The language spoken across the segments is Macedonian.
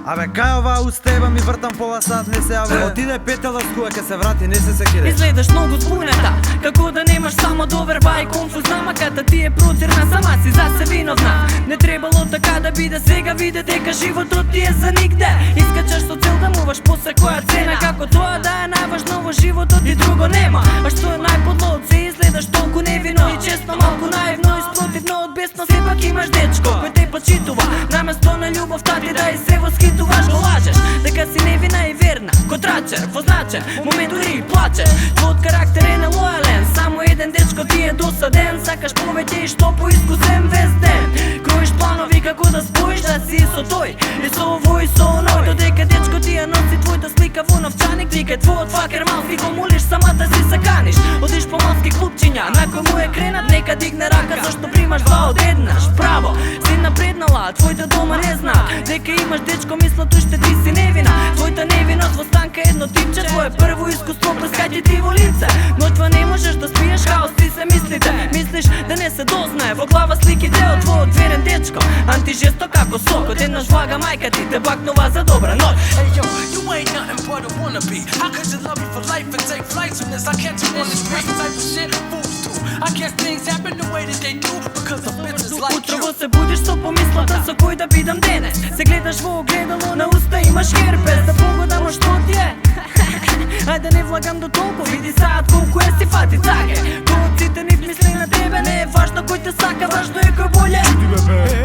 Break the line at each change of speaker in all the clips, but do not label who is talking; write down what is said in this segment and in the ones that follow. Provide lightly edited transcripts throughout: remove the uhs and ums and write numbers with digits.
Абе, кај ова устеба ми вртам пола сат, не се јави. Отиде петела скуја, ке се врати, не се секиде.
Изгледаш многу збунета, како да немаш само доверба и конфузна. Маката ти е прозирна, сама си за се виновна. Не требало така да биде, сега виде дека животот ти е за нигде. Искачаш со цел да муваш по секоја цена, како тоа да е најважно во животот и друго нема. А што е најподло од се, изгледаш толку невино и често малку наивно, испротивно од бесно. Сепак имаш дечко кој те почитува, наместо на љубовта ти да и се восхитуваш. Го лажеш дека си невина и верна, ко трачер, во значен момент дури и плачеш. Твојот карактер е нелојален, само еден дечко ти е досаден. Сакаш повеќе и што поискусен вез ден. Кроиш планови како да споиш да си со тој и со овој и со оној. Додека дечко ти ја носи твојата слика во новчаник, ти кај твојот факер малки го молиш сама да си саканиш. Одиш по малски клубчиња, на кој му е кренат, нека дигне рака, зашто примаш два од еднаш. Право, си напреднала, твојата дома не зна дека имаш дечко, мислат уште ти си невина. Твојата невиност во станка едно типче, твое прво искуство прескаѓа ти во лице. Но това не можеш да спиеш, хаос ти се мислите. Мислиш да не се дознае во глава сликите од твојот верен дечко. Антижесто како сокот, еднаш влага мајка ти те бакнува за добра ноќ.
Hey yo, you ain't nothing but a wannabe. How could you love me for life and take flight soon as I catch you on the street? Type of shit fools do. I guess things happen the way that they do because of bitches like you.
Утрово се будиш со помислата со кој да бидам денес. Се гледаш во огледало, на уста имаш херпес. Да погодам што ти е. Ајде не влагам до толку, види саат колку е си фати цаге. Кој сите ни мисли на тебе, не е важно кој те сака, важно е кој боле.
Чуди бе,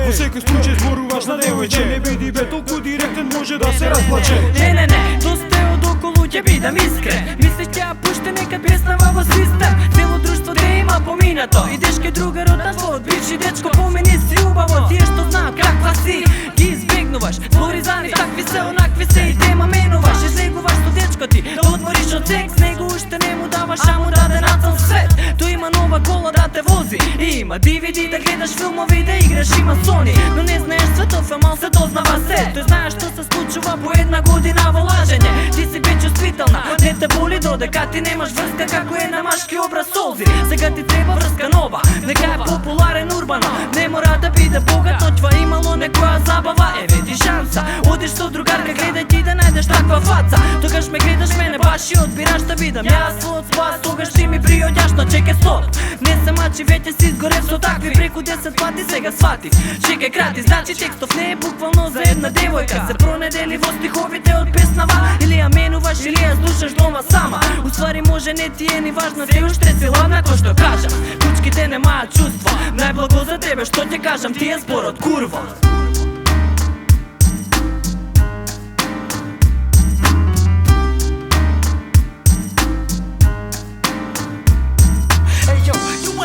во секој случај зборуваш на девојче. Не биди бе толку директен, може да се разплаче.
Не, доста е од околу, ќе бидам искрен. Мислиш ќе ја пуште некад песнава во систем. Цело друштво те има поминато. Идеш ке другарот на твојот бивши дечко, помени си убаво. Тие што знаат каква си, ги избегнуваш. Збори за нив, такви се, онакви се и тема менуваш. Излегуваш со дечко ти, да отвориш од секс. Него уште не му даваш, а му даде на цел свет. Тој има нова кола да те вози и има DVD да гледаш филмови, да играш, има Sony. Но не знаеш светов, мал се дознава се. Тој знаеш што се случува по една година во лажење. Ти си бе чувствителна, не те боли додека ти немаш врска како е на машки образ солзи. Сега ти треба врска нова, нека е популарен урбано. Не мора да биде богат, но това имало некоја забава. Еве ти шанса, одиш со другарка, гледај ти да најдеш таква фаца. Тогаш ме гледаш мене баш и одбираш да бидам јас твојот спас. Тогаш ти ми приоѓаш на чеке стоп. Не се мачи, веќе си изгорев со такви преку 10 пати, сега свати. Чекај крати, значи текстов не е буквално за една девојка. Се пронедели во стиховите од песнава, или ја менуваш или ја слушаш дома сама. Уствари може не ти е ни важна, се уште си ладна кој што кажам. Кучките немаат чувство, најблаго за тебе што ќе кажам, ти е зборот курво.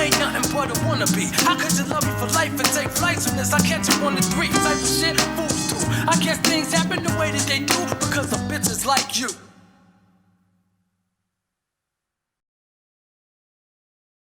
Ain't nothing but a wannabe. How could you love me for life and take flight soon as I catch you on the street? Type of shit fools do. I guess things happen the way that they do because of bitches like you.